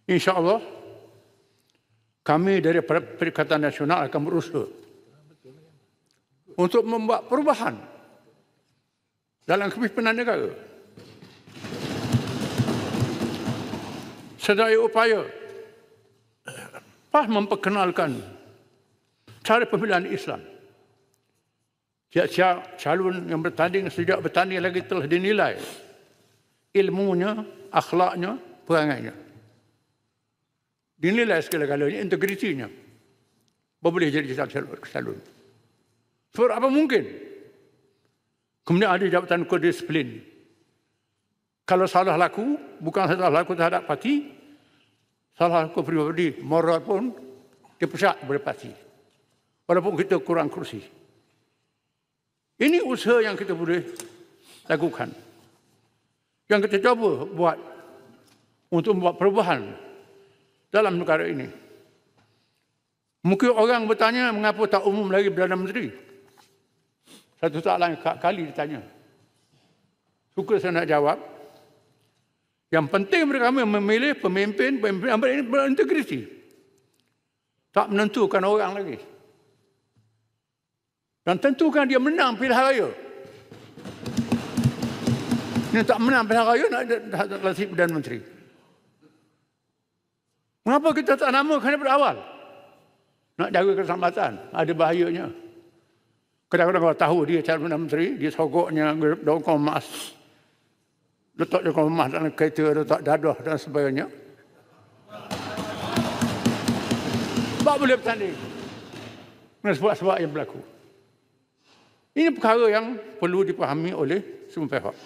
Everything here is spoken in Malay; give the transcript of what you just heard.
InsyaAllah, kami dari Perikatan Nasional akan berusaha untuk membuat perubahan dalam kepimpinan negara. Sedaya upaya PAS memperkenalkan cara pemilihan Islam. Tiap-tiap calon yang bertanding sejak bertanding lagi telah dinilai ilmunya, akhlaknya, perangainya. Dinilai segala-galanya, integritinya. Boleh jadi calon. Sebab apa mungkin? Kemudian ada jabatan kedisiplin. Kalau salah laku, bukan salah laku terhadap parti, salah laku pribadi, moral pun dipecat oleh parti. Walaupun kita kurang kursi. Ini usaha yang kita boleh lakukan. Yang kita cuba buat untuk membuat perubahan dalam negara ini. Mungkin orang bertanya mengapa tak umum lagi Perdana Menteri. Satu soalan kali ditanya. Suka saya nak jawab. Yang penting mereka memilih pemimpin yang berintegriti. Tak menentukan orang lagi. Dan tentukan dia menang pilihan raya. Dia tak menang pilihan raya nak latih Perdana Menteri. Mengapa kita tak namakan daripada awal? Nak jaga keselamatan, ada bahayanya. Kadang-kadang kalau tahu dia calon Perdana Menteri, dia sogoknya dokong emas. Letak dokong emas dalam kereta, letak dadah dan sebagainya. Tak boleh bertanding. Dengan sebab-sebab yang berlaku. Ini perkara yang perlu dipahami oleh semua pihak.